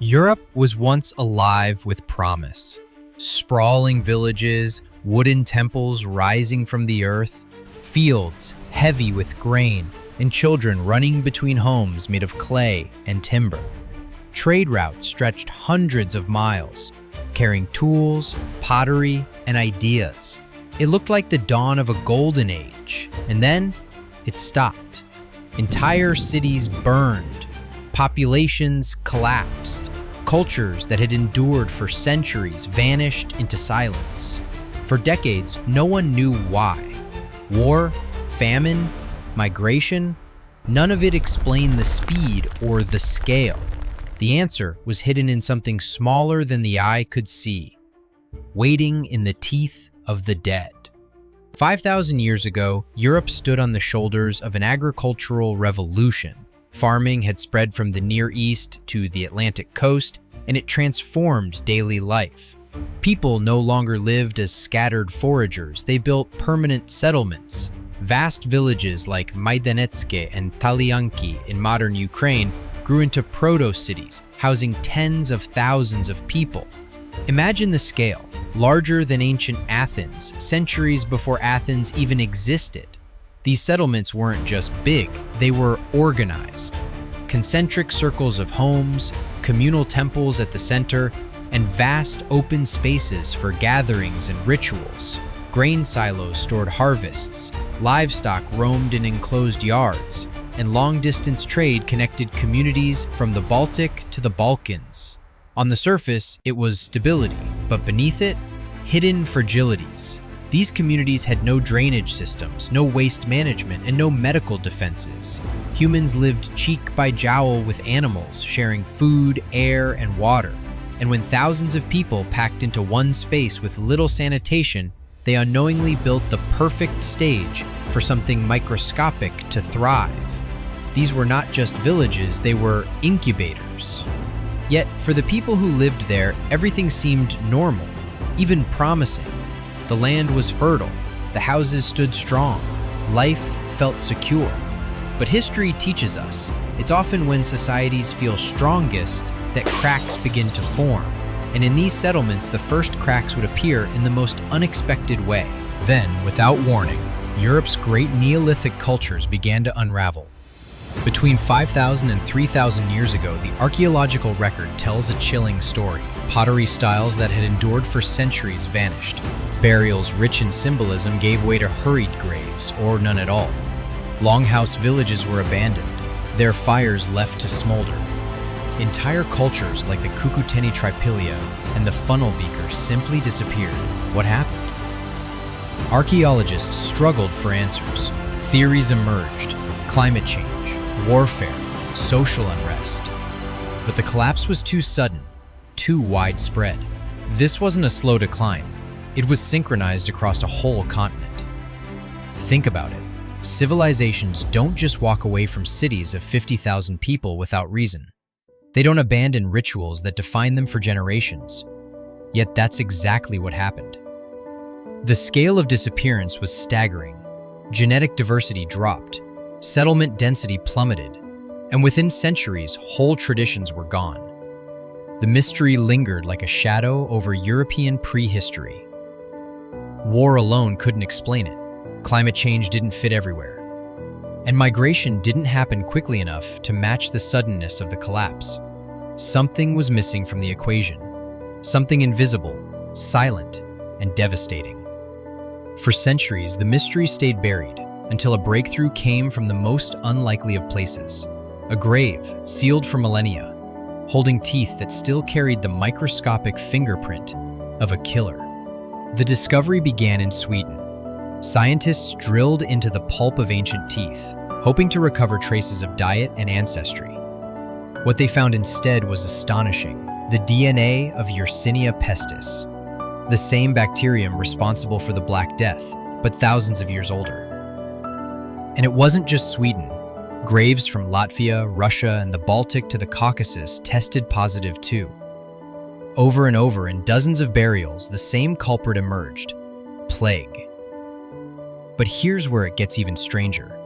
Europe was once alive with promise. Sprawling villages, wooden temples rising from the earth, fields heavy with grain, and children running between homes made of clay and timber. Trade routes stretched hundreds of miles, carrying tools, pottery, and ideas. It looked like the dawn of a golden age, and then it stopped. Entire cities burned, populations collapsed, cultures that had endured for centuries vanished into silence. For decades, no one knew why. War, famine, migration, none of it explained the speed or the scale. The answer was hidden in something smaller than the eye could see, waiting in the teeth of the dead. 5,000 years ago, Europe stood on the shoulders of an agricultural revolution. Farming had spread from the Near East to the Atlantic coast, and it transformed daily life. People no longer lived as scattered foragers. They built permanent settlements. Vast villages like Majdaneckie and Talianki in modern Ukraine grew into proto-cities, housing tens of thousands of people. Imagine the scale, larger than ancient Athens, centuries before Athens even existed. These settlements weren't just big, they were organized. Concentric circles of homes, communal temples at the center, and vast open spaces for gatherings and rituals. Grain silos stored harvests, livestock roamed in enclosed yards, and long-distance trade connected communities from the Baltic to the Balkans. On the surface, it was stability, but beneath it, hidden fragilities. These communities had no drainage systems, no waste management, and no medical defenses. Humans lived cheek by jowl with animals, sharing food, air, and water. And when thousands of people packed into one space with little sanitation, they unknowingly built the perfect stage for something microscopic to thrive. These were not just villages, they were incubators. Yet, for the people who lived there, everything seemed normal, even promising. The land was fertile, the houses stood strong, life felt secure. But history teaches us, it's often when societies feel strongest that cracks begin to form. And in these settlements, the first cracks would appear in the most unexpected way. Then, without warning, Europe's great Neolithic cultures began to unravel. Between 5,000 and 3,000 years ago, the archaeological record tells a chilling story. Pottery styles that had endured for centuries vanished. Burials rich in symbolism gave way to hurried graves, or none at all. Longhouse villages were abandoned, their fires left to smolder. Entire cultures like the Cucuteni Tripilia and the funnel beaker simply disappeared. What happened? Archaeologists struggled for answers. Theories emerged: climate change, warfare, social unrest. But the collapse was too sudden, too widespread. This wasn't a slow decline. It was synchronized across a whole continent. Think about it. Civilizations don't just walk away from cities of 50,000 people without reason. They don't abandon rituals that define them for generations. Yet that's exactly what happened. The scale of disappearance was staggering. Genetic diversity dropped, settlement density plummeted, and within centuries, whole traditions were gone. The mystery lingered like a shadow over European prehistory. War alone couldn't explain it. Climate change didn't fit everywhere. And migration didn't happen quickly enough to match the suddenness of the collapse. Something was missing from the equation. Something invisible, silent, and devastating. For centuries, the mystery stayed buried until a breakthrough came from the most unlikely of places. A grave sealed for millennia, holding teeth that still carried the microscopic fingerprint of a killer. The discovery began in Sweden. Scientists drilled into the pulp of ancient teeth, hoping to recover traces of diet and ancestry. What they found instead was astonishing: the DNA of Yersinia pestis, the same bacterium responsible for the Black Death, but thousands of years older. And it wasn't just Sweden. Graves from Latvia, Russia, and the Baltic to the Caucasus tested positive too. Over and over in dozens of burials, the same culprit emerged: plague. But here's where it gets even stranger.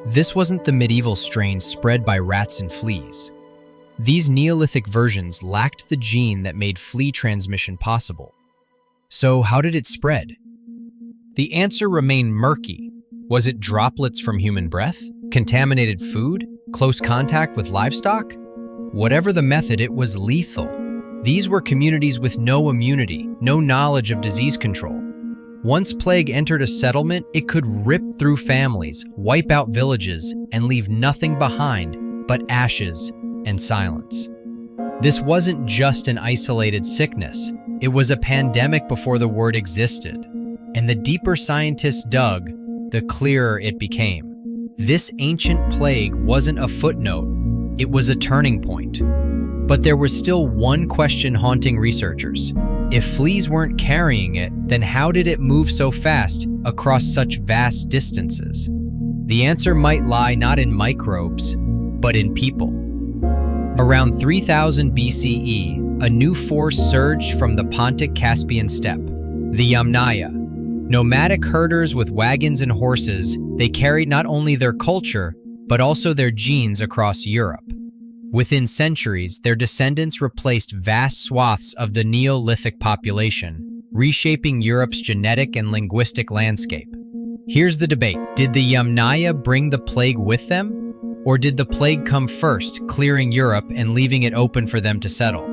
This wasn't the medieval strain spread by rats and fleas. These Neolithic versions lacked the gene that made flea transmission possible. So how did it spread? The answer remained murky. Was it droplets from human breath? Contaminated food? Close contact with livestock? Whatever the method, it was lethal. These were communities with no immunity, no knowledge of disease control. Once plague entered a settlement, it could rip through families, wipe out villages, and leave nothing behind but ashes and silence. This wasn't just an isolated sickness. It was a pandemic before the word existed. And the deeper scientists dug, the clearer it became. This ancient plague wasn't a footnote, it was a turning point. But there was still one question haunting researchers. If fleas weren't carrying it, then how did it move so fast across such vast distances? The answer might lie not in microbes, but in people. Around 3000 BCE, a new force surged from the Pontic-Caspian steppe, the Yamnaya. Nomadic herders with wagons and horses, they carried not only their culture, but also their genes across Europe. Within centuries, their descendants replaced vast swaths of the Neolithic population, reshaping Europe's genetic and linguistic landscape. Here's the debate. Did the Yamnaya bring the plague with them? Or did the plague come first, clearing Europe and leaving it open for them to settle?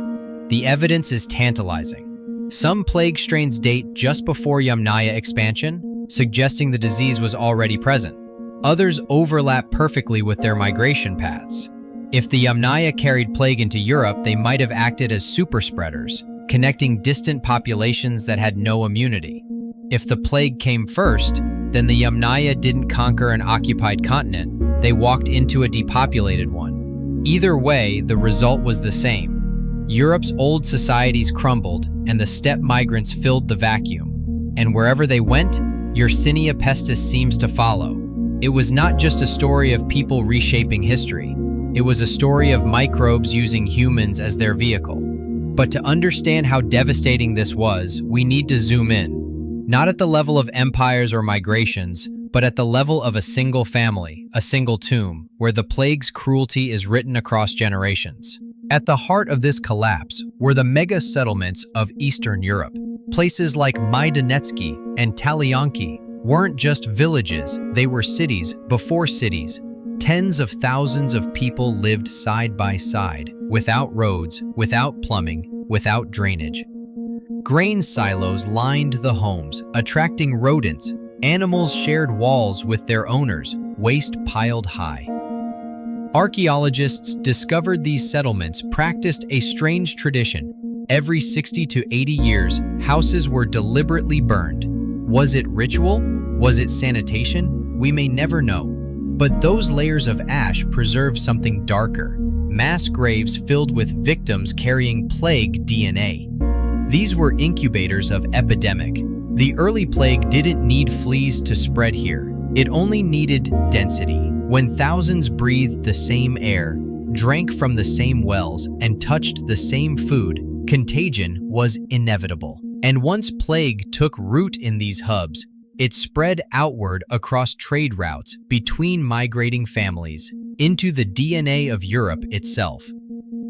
The evidence is tantalizing. Some plague strains date just before Yamnaya expansion, suggesting the disease was already present. Others overlap perfectly with their migration paths. If the Yamnaya carried plague into Europe, they might have acted as super spreaders, connecting distant populations that had no immunity. If the plague came first, then the Yamnaya didn't conquer an occupied continent, they walked into a depopulated one. Either way, the result was the same. Europe's old societies crumbled, and the steppe migrants filled the vacuum. And wherever they went, Yersinia pestis seems to follow. It was not just a story of people reshaping history. It was a story of microbes using humans as their vehicle. But to understand how devastating this was, we need to zoom in. Not at the level of empires or migrations, but at the level of a single family, a single tomb, where the plague's cruelty is written across generations. At the heart of this collapse were the mega settlements of Eastern Europe. Places like Majdanetsky and Talyanki weren't just villages, they were cities before cities. Tens of thousands of people lived side by side, without roads, without plumbing, without drainage. Grain silos lined the homes, attracting rodents. Animals shared walls with their owners, waste piled high. Archaeologists discovered these settlements practiced a strange tradition. Every 60 to 80 years, houses were deliberately burned. Was it ritual? Was it sanitation? We may never know. But those layers of ash preserve something darker. Mass graves filled with victims carrying plague DNA. These were incubators of epidemic. The early plague didn't need fleas to spread here. It only needed density. When thousands breathed the same air, drank from the same wells, and touched the same food, contagion was inevitable. And once plague took root in these hubs, it spread outward across trade routes, between migrating families, into the DNA of Europe itself.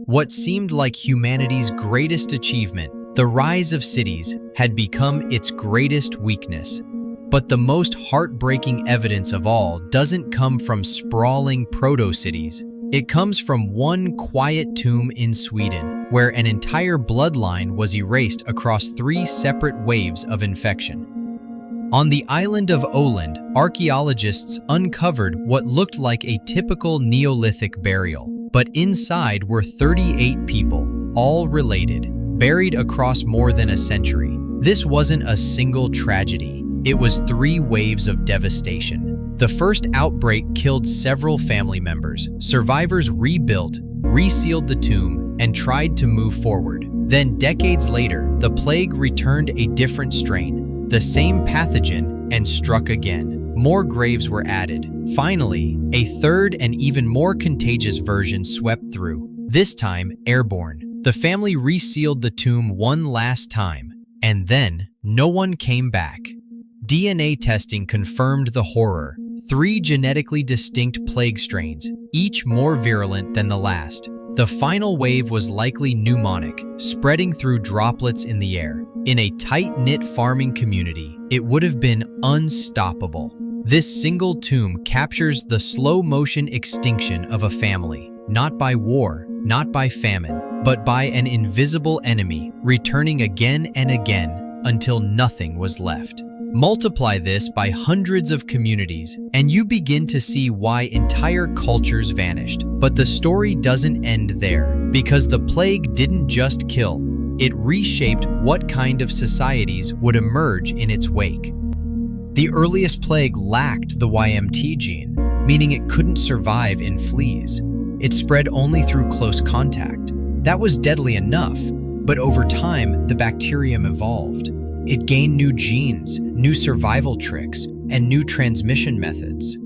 What seemed like humanity's greatest achievement, the rise of cities, had become its greatest weakness. But the most heartbreaking evidence of all doesn't come from sprawling proto-cities. It comes from one quiet tomb in Sweden, where an entire bloodline was erased across 3 separate waves of infection. On the island of Åland, archaeologists uncovered what looked like a typical Neolithic burial, but inside were 38 people, all related, buried across more than a century. This wasn't a single tragedy. It was 3 waves of devastation. The first outbreak killed several family members. Survivors rebuilt, resealed the tomb, and tried to move forward. Then, decades later, the plague returned a different strain, the same pathogen, and struck again. More graves were added. Finally, a third and even more contagious version swept through, this time airborne. The family resealed the tomb one last time, and then no one came back. DNA testing confirmed the horror. 3 genetically distinct plague strains, each more virulent than the last. The final wave was likely pneumonic, spreading through droplets in the air. In a tight-knit farming community, it would have been unstoppable. This single tomb captures the slow-motion extinction of a family, not by war, not by famine, but by an invisible enemy, returning again and again until nothing was left. Multiply this by hundreds of communities, and you begin to see why entire cultures vanished. But the story doesn't end there, because the plague didn't just kill. It reshaped what kind of societies would emerge in its wake. The earliest plague lacked the YMT gene, meaning it couldn't survive in fleas. It spread only through close contact. That was deadly enough, but over time, the bacterium evolved. It gained new genes, new survival tricks, and new transmission methods.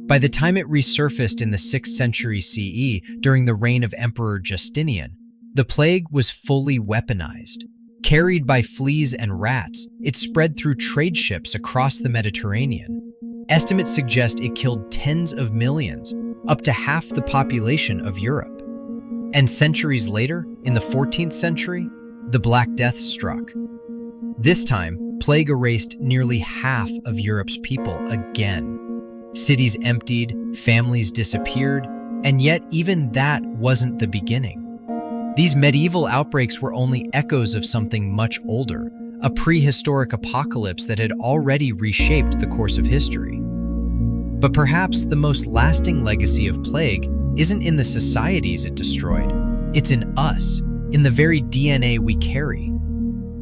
By the time it resurfaced in the 6th century CE during the reign of Emperor Justinian, the plague was fully weaponized. Carried by fleas and rats, it spread through trade ships across the Mediterranean. Estimates suggest it killed tens of millions, up to half the population of Europe. And centuries later, in the 14th century, the Black Death struck. This time, plague erased nearly half of Europe's people again. Cities emptied, families disappeared, and yet even that wasn't the beginning. These medieval outbreaks were only echoes of something much older, a prehistoric apocalypse that had already reshaped the course of history. But perhaps the most lasting legacy of plague isn't in the societies it destroyed. It's in us, in the very DNA we carry.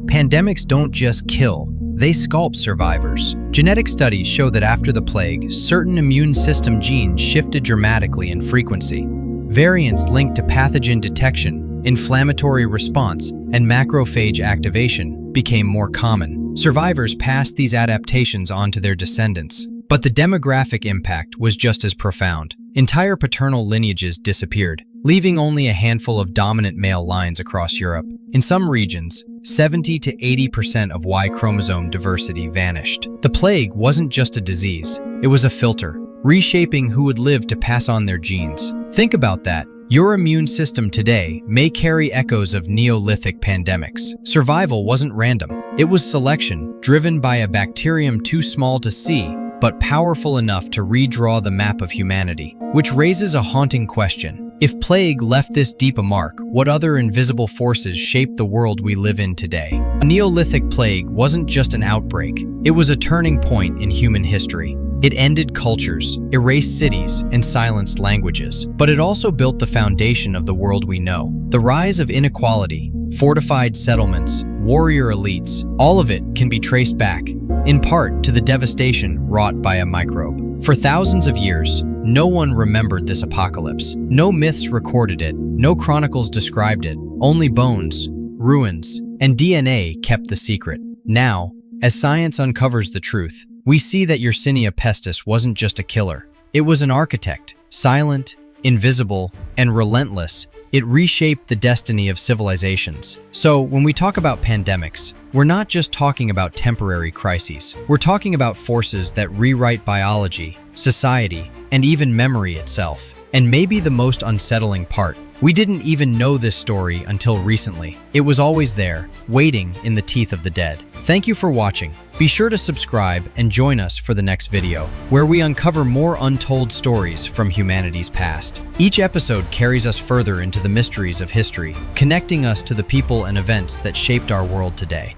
Pandemics don't just kill, they sculpt survivors. Genetic studies show that after the plague, certain immune system genes shifted dramatically in frequency. Variants linked to pathogen detection, inflammatory response, and macrophage activation became more common. Survivors passed these adaptations on to their descendants. But the demographic impact was just as profound. Entire paternal lineages disappeared, leaving only a handful of dominant male lines across Europe. In some regions, 70 to 80% of Y chromosome diversity vanished. The plague wasn't just a disease, it was a filter, reshaping who would live to pass on their genes. Think about that. Your immune system today may carry echoes of Neolithic pandemics. Survival wasn't random. It was selection, driven by a bacterium too small to see, but powerful enough to redraw the map of humanity. Which raises a haunting question. If plague left this deep a mark, what other invisible forces shaped the world we live in today? A Neolithic plague wasn't just an outbreak. It was a turning point in human history. It ended cultures, erased cities, and silenced languages. But it also built the foundation of the world we know. The rise of inequality, fortified settlements, warrior elites, all of it can be traced back, in part, to the devastation wrought by a microbe. For thousands of years, no one remembered this apocalypse. No myths recorded it, no chronicles described it. Only bones, ruins, and DNA kept the secret. Now, as science uncovers the truth, we see that Yersinia pestis wasn't just a killer. It was an architect, silent, invisible, and relentless. It reshaped the destiny of civilizations. So when we talk about pandemics, we're not just talking about temporary crises. We're talking about forces that rewrite biology, society, and even memory itself. And maybe the most unsettling part, we didn't even know this story until recently. It was always there, waiting in the teeth of the dead. Thank you for watching. Be sure to subscribe and join us for the next video, where we uncover more untold stories from humanity's past. Each episode carries us further into the mysteries of history, connecting us to the people and events that shaped our world today.